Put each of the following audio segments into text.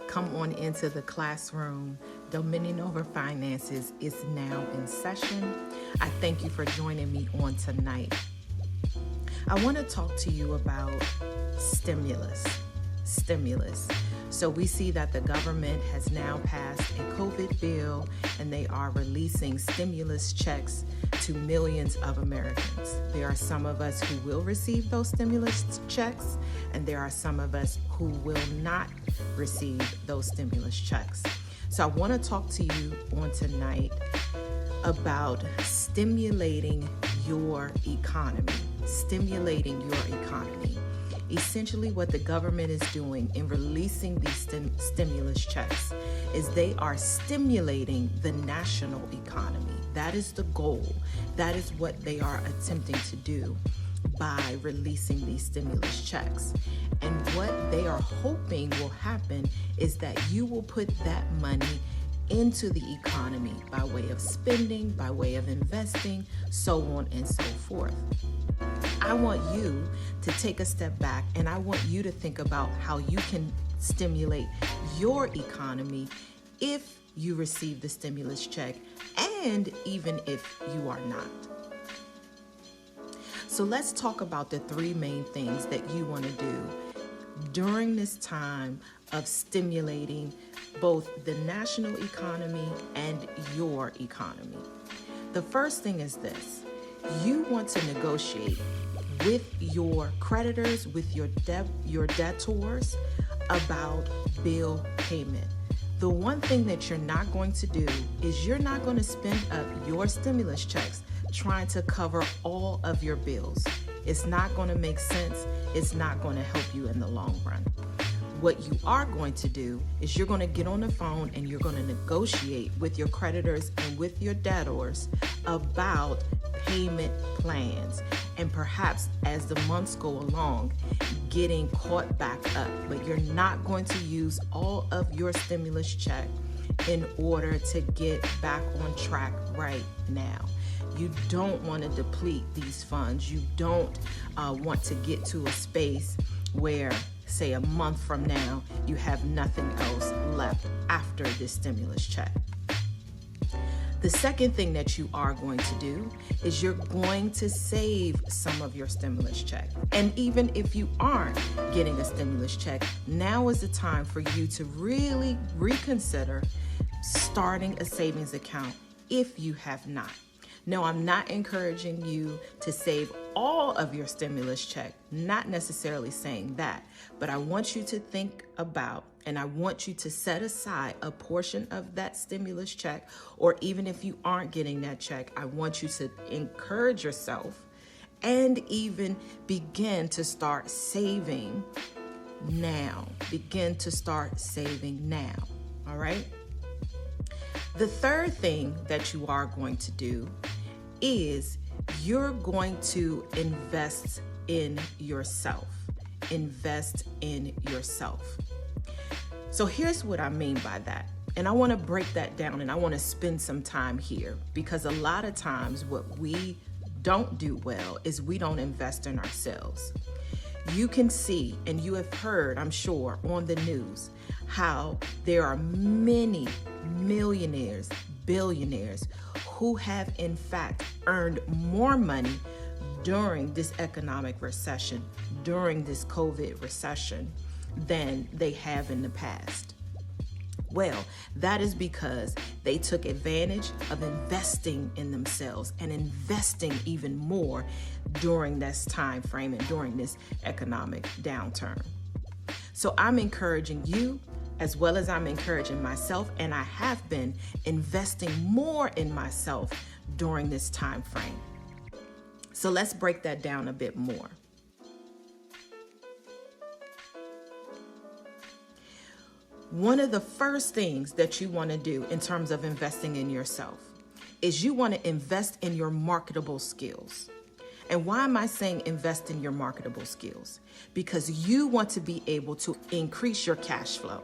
Come on into the classroom. Dominion Over Finances is now in session. I thank you for joining me on tonight. I want to talk to you about stimulus. So we see that the government has now passed a COVID bill and they are releasing stimulus checks to millions of Americans. There are some of us who will receive those stimulus checks, and there are some of us who will not receive those stimulus checks. So I want to talk to you on tonight about stimulating your economy. Essentially what the government is doing in releasing these stimulus checks is they are stimulating the national economy. That is the goal. That is what they are attempting to do by releasing these stimulus checks. And what they are hoping will happen is that you will put that money into the economy by way of spending, by way of investing, so on and so forth. I want you to take a step back and I want you to think about how you can stimulate your economy if you receive the stimulus check and even if you are not. So let's talk about the three main things that you want to do during this time of stimulating both the national economy and your economy. The first thing is this: you want to negotiate with your creditors, with your debtors about bill payment. The one thing that you're not going to do is you're not going to spend up your stimulus checks trying to cover all of your bills. It's not going to make sense. It's not going to help you in the long run. What you are going to do is you're going to get on the phone and you're going to negotiate with your creditors and with your debtors about payment plans, and perhaps as the months go along, getting caught back up. But you're not going to use all of your stimulus check in order to get back on track right now. You don't want to deplete these funds. You don't want to get to a space where, say, a month from now, you have nothing else left after this stimulus check. The second thing that you are going to do is you're going to save some of your stimulus check. And even if you aren't getting a stimulus check, now is the time for you to really reconsider starting a savings account if you have not. No, I'm not encouraging you to save all of your stimulus check, not necessarily saying that, but I want you to think about, and I want you to set aside a portion of that stimulus check, or even if you aren't getting that check, I want you to encourage yourself and even begin to start saving now. All right? The third thing that you are going to do is you're going to invest in yourself. So here's what I mean by that. And I want to break that down, and I want to spend some time here, because a lot of times what we don't do well is we don't invest in ourselves. You can see, and you have heard, I'm sure, on the news, how there are many millionaires, billionaires who have in fact earned more money during this economic recession, during this COVID recession, than they have in the past. Well, that is because they took advantage of investing in themselves and investing even more during this time frame and during this economic downturn. So I'm encouraging you, as well as I'm encouraging myself, and I have been investing more in myself during this time frame. So let's break that down a bit more. One of the first things that you want to do in terms of investing in yourself is you want to invest in your marketable skills. And why am I saying invest in your marketable skills? Because you want to be able to increase your cash flow.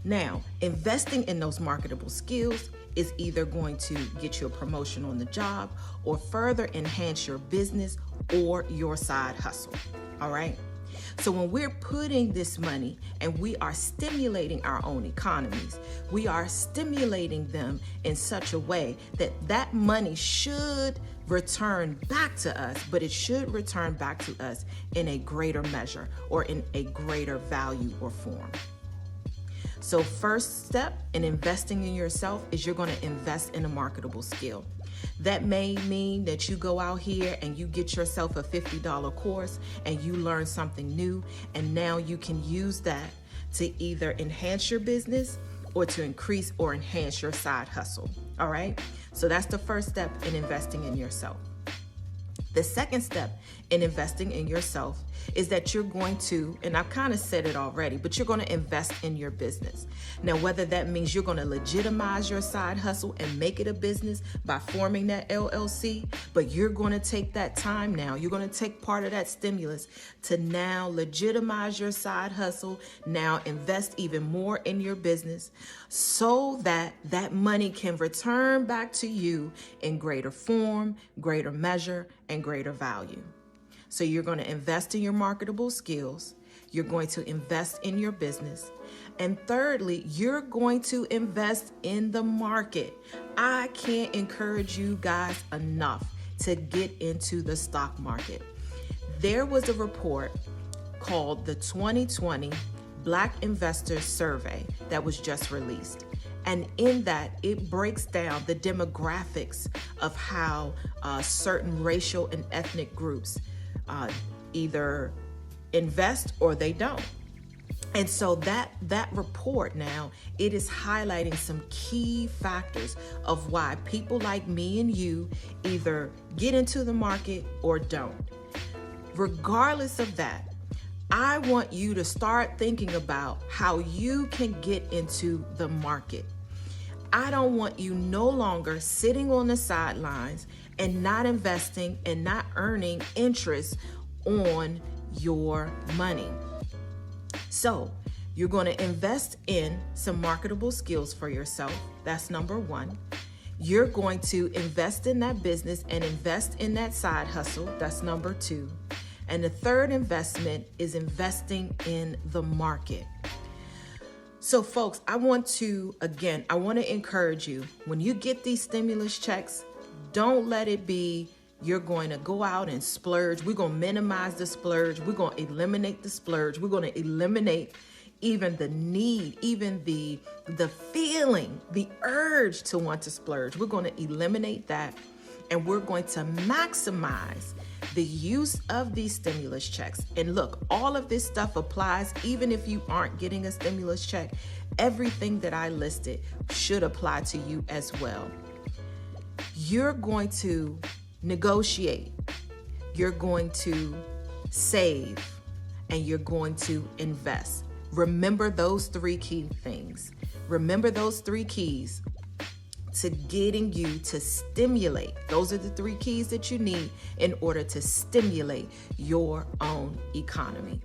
Now, investing in those marketable skills is either going to get you a promotion on the job or further enhance your business or your side hustle. All right? So when we're putting this money and we are stimulating our own economies, we are stimulating them in such a way that that money should return back to us, but it should return back to us in a greater measure or in a greater value or form. So first step in investing in yourself is you're going to invest in a marketable skill. That may mean that you go out here and you get yourself a $50 course and you learn something new, and now you can use that to either enhance your business or to increase or enhance your side hustle. All right? So that's the first step in investing in yourself. The second step in investing in yourself is that you're going to, and I've kind of said it already, but you're going to invest in your business. Now, whether that means you're going to legitimize your side hustle and make it a business by forming that LLC, but you're going to take that time now, you're going to take part of that stimulus to now legitimize your side hustle, now invest even more in your business so that that money can return back to you in greater form, greater measure, and greater value. So you're going to invest in your marketable skills. You're going to invest in your business. And thirdly, you're going to invest in the market. I can't encourage you guys enough to get into the stock market. There was a report called the 2020 Black Investors Survey that was just released. And in that, it breaks down the demographics of how certain racial and ethnic groups either invest or they don't. And so that report now, it is highlighting some key factors of why people like me and you either get into the market or don't. Regardless of that, I want you to start thinking about how you can get into the market. I don't want you no longer sitting on the sidelines and not investing and not earning interest on your money. So you're going to invest in some marketable skills for yourself. That's number one. You're going to invest in that business and invest in that side hustle. That's number two. And the third investment is investing in the market. So folks, I want to encourage you, when you get these stimulus checks, don't let it be you're going to go out and splurge. We're going to minimize the splurge. We're going to eliminate the splurge. We're going to eliminate even the need, even the feeling, the urge to want to splurge. We're going to eliminate that, and we're going to maximize the use of these stimulus checks. And look, all of this stuff applies even if you aren't getting a stimulus check. Everything that I listed should apply to you as well. You're going to negotiate, you're going to save, and you're going to invest. Remember those three key things. Remember those three keys to getting you to stimulate. Those are the three keys that you need in order to stimulate your own economy.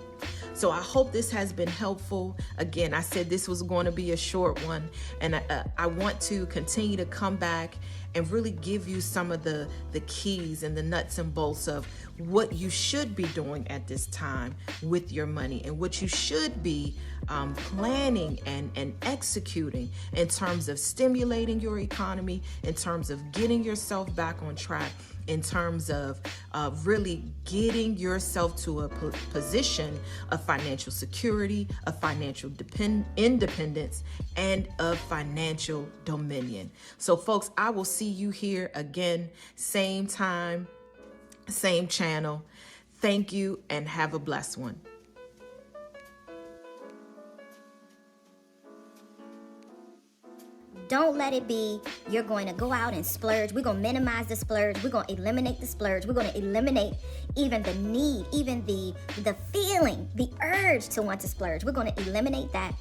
So I hope this has been helpful. Again, I said this was going to be a short one, and I want to continue to come back and really give you some of the keys and the nuts and bolts of what you should be doing at this time with your money, and what you should be planning and executing in terms of stimulating your economy, in terms of getting yourself back on track, in terms of really getting yourself to a position of financial security, of financial independence, and of financial dominion. So folks, I will see you here again, same time, same channel. Thank you and have a blessed one. Don't let it be you're going to go out and splurge. We're going to minimize the splurge. We're going to eliminate the splurge. We're going to eliminate even the need, even the feeling, the urge to want to splurge. We're going to eliminate that.